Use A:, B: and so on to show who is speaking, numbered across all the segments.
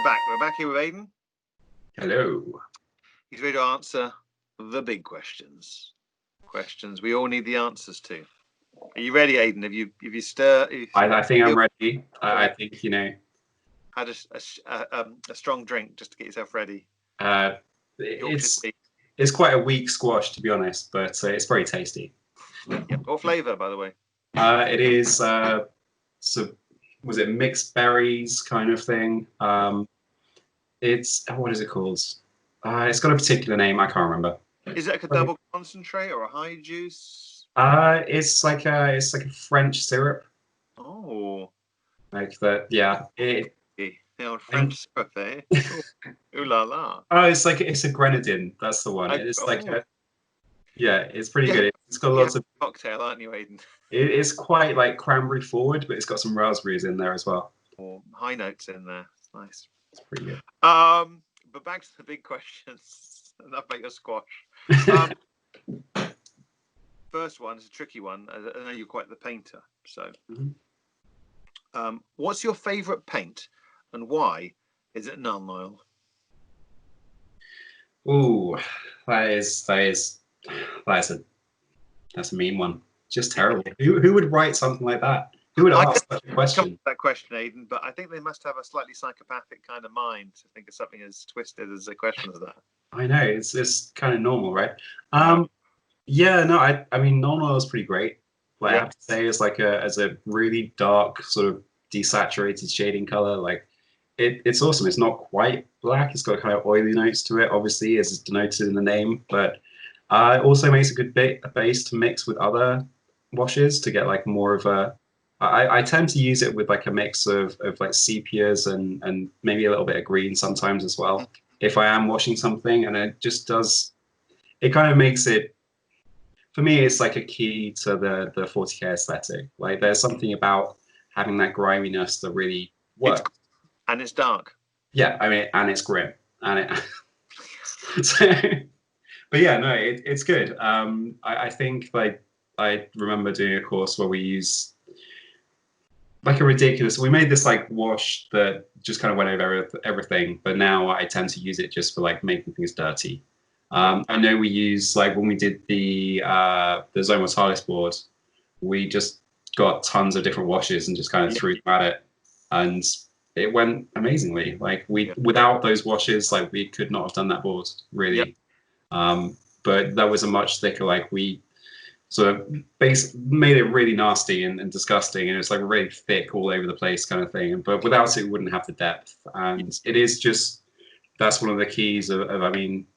A: back. We're back here with Aodhan.
B: Hello.
A: He's ready to answer the big questions. Questions we all need the answers to. Are you ready, Aodhan? Have you stirred?
B: I think I'm ready. I think
A: had a strong drink just to get yourself ready.
B: It's quite a weak squash, to be honest, but it's very tasty.
A: Yep. What flavour, by the way?
B: It is was it mixed berries kind of thing? It's what is it called? It's got a particular name. I can't remember.
A: Is it like a double concentrate or a high juice?
B: It's like a French syrup.
A: Oh,
B: like that. Yeah.
A: The old French syrup, eh? Ooh la la.
B: Oh, it's a grenadine. That's the one. It's it's pretty good. It's got lots of
A: cocktail, aren't you, Aodhan?
B: It's quite like cranberry forward, but it's got some raspberries in there as well.
A: Or high notes in there. It's nice.
B: It's pretty good.
A: But back to the big questions. Enough about your squash. First one is a tricky one. I know you're quite the painter, so. What's your favourite paint, and why is it null oil?
B: Ooh, that's a mean one. Just terrible. Who would write something like that? Who would ask such a question?
A: That question, Aodhan, but I think they must have a slightly psychopathic kind of mind to think of something as twisted as a question as that.
B: I know, it's kind of normal, right? Yeah, no, I mean, non-oil is pretty great. Like, I have to say, it's like as a really dark sort of desaturated shading color. Like, it's awesome. It's not quite black. It's got kind of oily notes to it, obviously, as it's denoted in the name, but it also makes a good base to mix with other washes to get like more of a. I tend to use it with like a mix of like sepias and maybe a little bit of green sometimes as well if I am washing something, and it just does. It kind of makes it. For me, it's like a key to the 40K aesthetic. Like there's something about having that griminess that really works.
A: And it's dark.
B: Yeah, I mean, and it's grim, and it. So, but yeah, no, it's good. I think like I remember doing a course where we use like a ridiculous. We made this like wash that just kind of went over everything, but now I tend to use it just for like making things dirty. I know we use like when we did the Zone Mortalis board, we just got tons of different washes and just kind of threw them at it, and it went amazingly. Like without those washes, like we could not have done that board really. But that was a much thicker. Like we sort of made it really nasty and disgusting, and it was like really thick all over the place kind of thing. But without it, we wouldn't have the depth. And it is just that's one of the keys of I mean.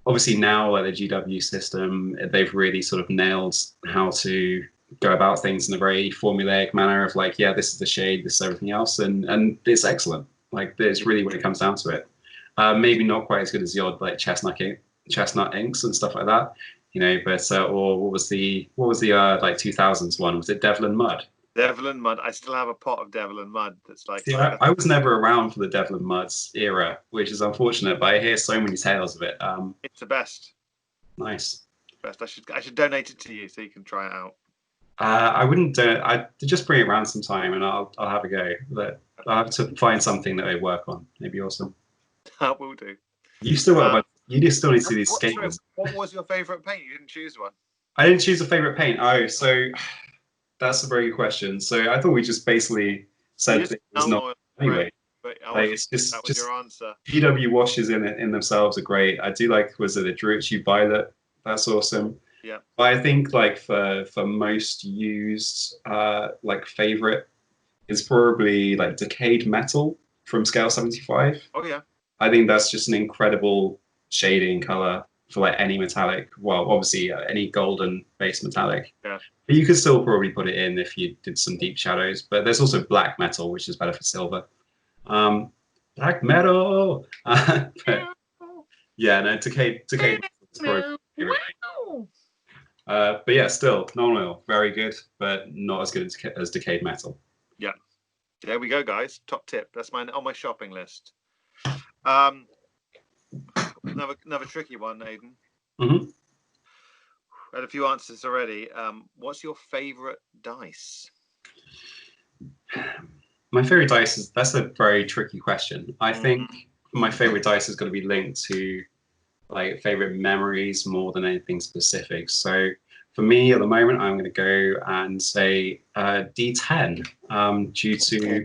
B: Obviously now, like the GW system, they've really sort of nailed how to go about things in a very formulaic manner of like, yeah, this is the shade, this is everything else, and it's excellent. Like, it's really when it comes down to it. Maybe not quite as good as the odd like chestnut inks and stuff like that, you know. But or what was the like 2000s one? Was it Devlin Mud?
A: Devlin Mud. I still have a pot of Devlin Mud that's like.
B: See, I was never around for the Devlin Muds era, which is unfortunate, but I hear so many tales of it.
A: It's the best.
B: Nice.
A: Best. I should donate it to you so you can try it out.
B: I wouldn't do it. I'd just bring it around sometime and I'll have a go. But I'll have to find something that they work on. It'd be awesome.
A: I will do.
B: You still need to see these skaters.
A: What was your favourite paint? You didn't choose one.
B: I didn't choose a favourite paint. Oh, so that's a very good question. So I thought we just basically said that it was not anyway.
A: But
B: like, it's just
A: your answer.
B: GW washes in themselves are great. I do like was it a Druichi Violet? That's awesome.
A: Yeah.
B: But I think like for most used like favorite is probably like Decayed Metal from Scale 75.
A: Oh yeah.
B: I think that's just an incredible shading color for like any metallic. Well, obviously any golden based metallic.
A: Yeah.
B: But you could still probably put it in if you did some deep shadows. But there's also Black Metal, which is better for silver. Black Metal. But, yeah, no, Decayed Metal is probably but yeah, still non-oil, very good, but not as good as Decayed Metal.
A: Yeah, there we go, guys. Top tip. That's on my shopping list. Another tricky one, Aodhan. I had a few answers already. What's your favourite dice?
B: My favorite dice is that's a very tricky question. I think
A: Mm.
B: my favorite dice is going to be linked to like favorite memories more than anything specific. So for me at the moment, I'm going to go and say D10 due to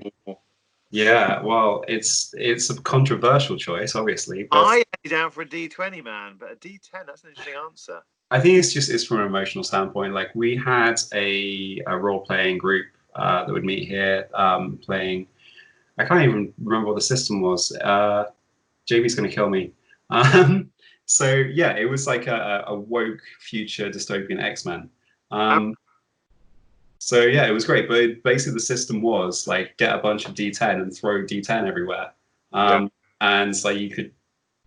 B: yeah. Well, it's a controversial choice, obviously, but
A: I had you down for a D20, man, but a D10, that's an interesting answer.
B: I think it's from an emotional standpoint. Like we had a role playing group that would meet here playing. I can't even remember what the system was. Jamie's going to kill me. Um, so yeah, it was like a woke future dystopian X-Men. Um, so yeah, it was great. But basically, the system was like get a bunch of D10 and throw D10 everywhere,
A: Yeah.
B: and so you could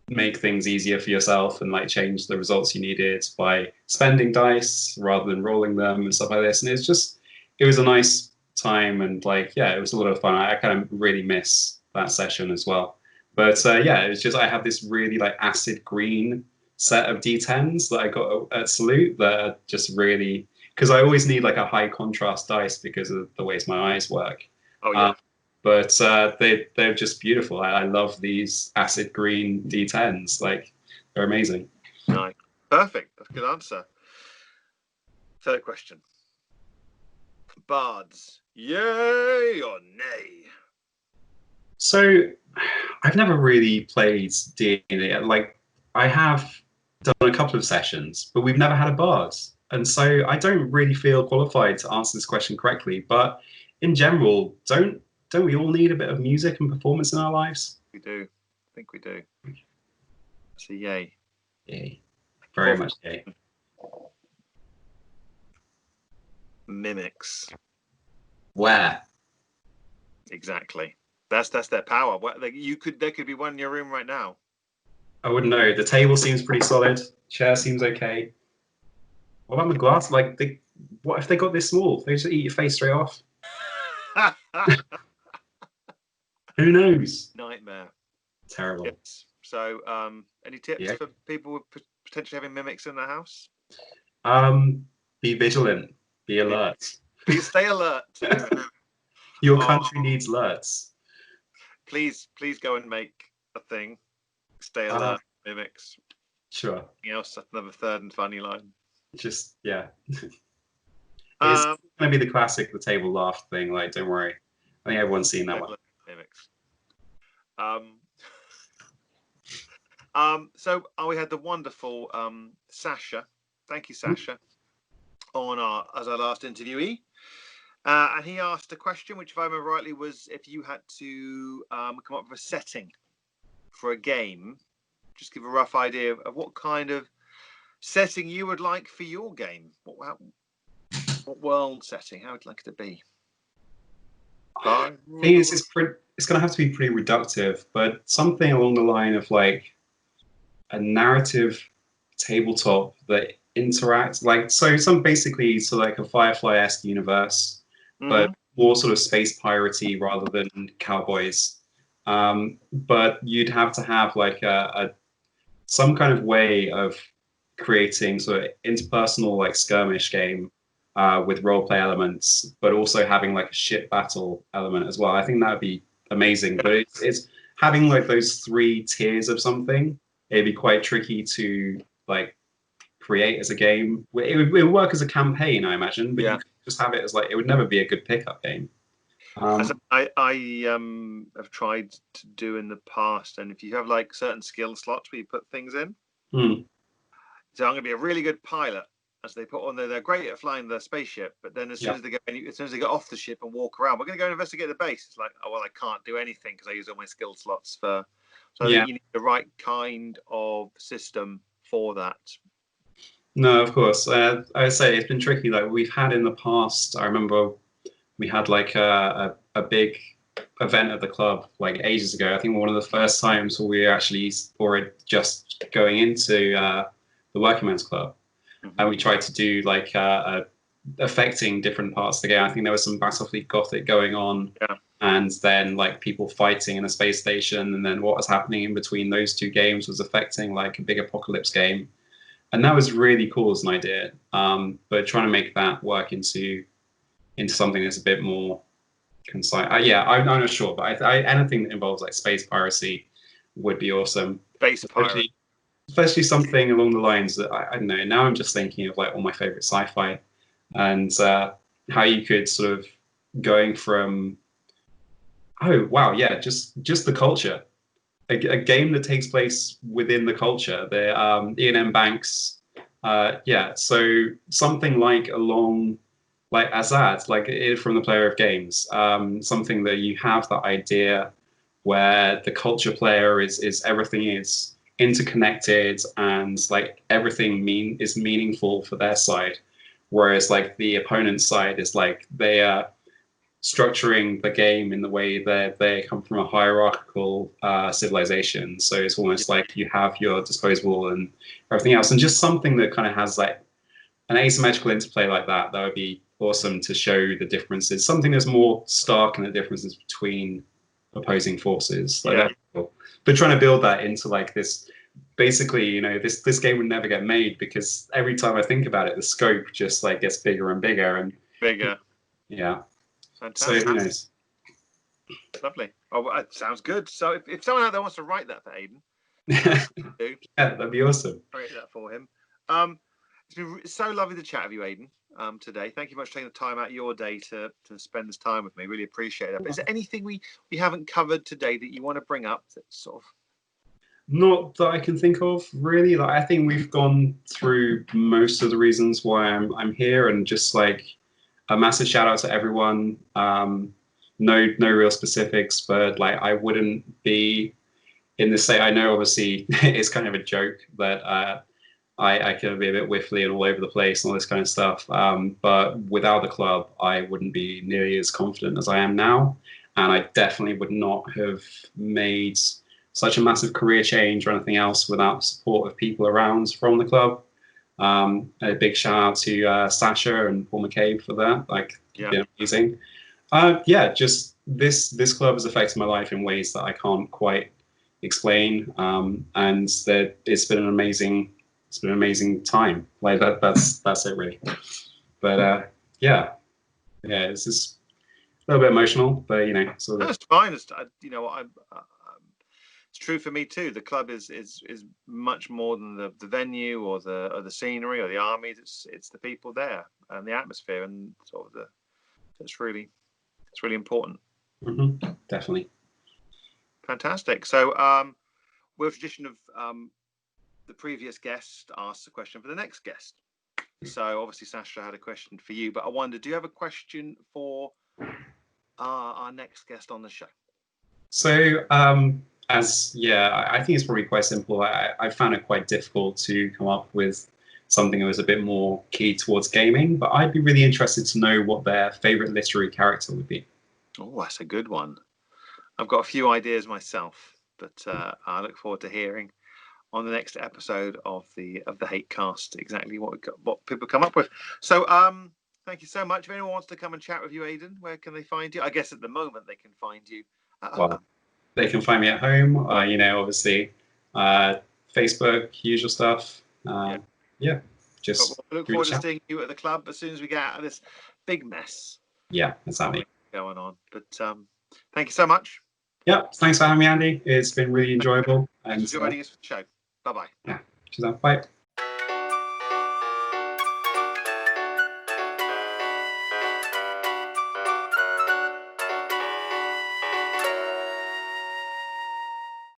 B: make things easier for yourself and like change the results you needed by spending dice rather than rolling them and stuff like this. And it was a nice time and like yeah, it was a lot of fun. I kind of really miss that session as well. But yeah, it was just I have this really like acid green set of D10s that I got at Salute that are just really because I always need like a high contrast dice because of the ways my eyes work.
A: Oh,
B: Um,
A: yeah.
B: but they're just beautiful. I love these acid green D10s. Like they're amazing.
A: Nice. Perfect. That's a good answer. Third question. Bards, yay or nay?
B: So I've never really played D&D. Like I have done a couple of sessions, but we've never had a bard, and so I don't really feel qualified to answer this question correctly. But in general, don't we all need a bit of music and performance in our lives?
A: We do. I think we do. So yay.
B: Yay. Very much yay.
A: Mimics.
B: Where?
A: Exactly. That's their power. There could be one in your room right now.
B: I wouldn't know. The table seems pretty solid. Chair seems okay. What about the glass? Like, what if they got this small? They just eat your face straight off. Who knows?
A: Nightmare.
B: Terrible.
A: Yes. So, any tips
B: Yeah.
A: for people with potentially having mimics in their house?
B: Be vigilant. Be alert.
A: Please stay alert.
B: Your country needs alerts.
A: Please go and make a thing. Stay alert. Mimics.
B: Sure.
A: Anything else? That's another third and funny line.
B: Just yeah. It's gonna be the classic the table laugh thing. Like, don't worry. I think everyone's seen that one.
A: Mimics. So we had the wonderful Sasha. Thank you, Sasha, as our last interviewee. And he asked a question, which, if I remember rightly, was if you had to come up with a setting for a game, just give a rough idea of what kind of setting you would like for your game. What world setting? How would you like it to be?
B: I think it's going to have to be pretty reductive, but something along the line of like a narrative tabletop that interacts, like some basically like a Firefly-esque universe, but more sort of space piratey rather than cowboys. But you'd have to have like some kind of way of creating sort of interpersonal like skirmish game with role play elements, but also having like a ship battle element as well. I think that would be amazing. But it's having like those three tiers of something. It'd be quite tricky to like create as a game. It would work as a campaign, I imagine, but you could just have it as like it would never be a good pickup game.
A: I have tried to do in the past, and if you have like certain skill slots where you put things in, so I'm going to be a really good pilot. As they put on there, they're great at flying the spaceship, but then as soon as they get off the ship and walk around, we're going to go investigate the base. It's like, oh well, I can't do anything because I use all my skill slots for. So I think you need the right kind of system for that.
B: No, of course. I would say it's been tricky. Like we've had in the past, I remember we had like a big event at the club like ages ago. I think one of the first times where we actually were just going into the Working Men's Club. And we tried to do like affecting different parts of the game. I think there was some Battlefleet Gothic going on, and then like people fighting in a space station, and then what was happening in between those two games was affecting like a big apocalypse game, and that was really cool as an idea. But trying to make that work into something that's a bit more concise. Yeah, I'm not sure, but anything that involves like space piracy would be awesome.
A: Space pirate.
B: Especially something along the lines that I don't know. Now I'm just thinking of like all my favorite sci-fi, and how you could sort of going from, oh wow, yeah, just the culture, a game that takes place within the culture. The Ian M. Banks, yeah. So something like along like Azad, like from the Player of Games, something that you have that idea where the culture player is everything is interconnected and like everything is meaningful for their side, whereas like the opponent's side is like they are structuring the game in the way that they come from a hierarchical civilization. So it's almost like you have your disposable and everything else, and just something that kind of has like an asymmetrical interplay like that. That would be awesome to show the differences. Something that's more stark in the differences between opposing forces. Like that's cool. But trying to build that into like this, basically, you know, this game would never get made because every time I think about it, the scope just like gets bigger and bigger and
A: bigger.
B: Yeah.
A: Fantastic.
B: So who knows?
A: Lovely. Oh, well, that sounds good. So if someone out there wants to write that for Aodhan,
B: yeah, that'd be awesome.
A: Write that for him. It's been so lovely to chat with you, Aodhan, today. Thank you much for taking the time out of your day to spend this time with me. Really appreciate it. But is there anything we haven't covered today that you want to bring up that's sort of...
B: Not that I can think of, really. Like, I think we've gone through most of the reasons why I'm here, and just like a massive shout out to everyone. No real specifics, but like I wouldn't be in this state. I know obviously it's kind of a joke that I can be a bit whiffly and all over the place and all this kind of stuff. But without the club, I wouldn't be nearly as confident as I am now, and I definitely would not have made such a massive career change or anything else without support of people around from the club. A big shout out to Sasha and Paul McCabe for that. Like, been amazing. Yeah, just this club has affected my life in ways that I can't quite explain. And it's been an amazing time. Like that's it really. But yeah, it's just a little bit emotional, but you know, sort of.
A: That's fine. It's, you know, it's true for me too. The club is much more than the venue or the scenery or the armies. It's the people there and the atmosphere and sort of it's really important.
B: Mm-hmm. Definitely.
A: Fantastic. So we're a tradition of the previous guest asks a question for the next guest. So obviously Sasha had a question for you, but I wonder, do you have a question for our next guest on the show?
B: So I think it's probably quite simple. I found it quite difficult to come up with something that was a bit more keyed towards gaming, but I'd be really interested to know what their favorite literary character would be.
A: Oh, that's a good one. I've got a few ideas myself, but I look forward to hearing on the next episode of the Hate Cast exactly what people come up with. So thank you so much. If anyone wants to come and chat with you, Aodhan, where can they find you? I guess at the moment they can find you at home.
B: They can find me at home. You know, obviously, Facebook, usual stuff. Just
A: I look forward to seeing you at the club as soon as we get out of this big mess.
B: Yeah, exactly.
A: Going on. But thank you so much.
B: Yeah, thanks for having me, Andy. It's been really enjoyable.
A: Thanks for joining us for the show. Bye-bye.
B: Yeah, cheers. Bye.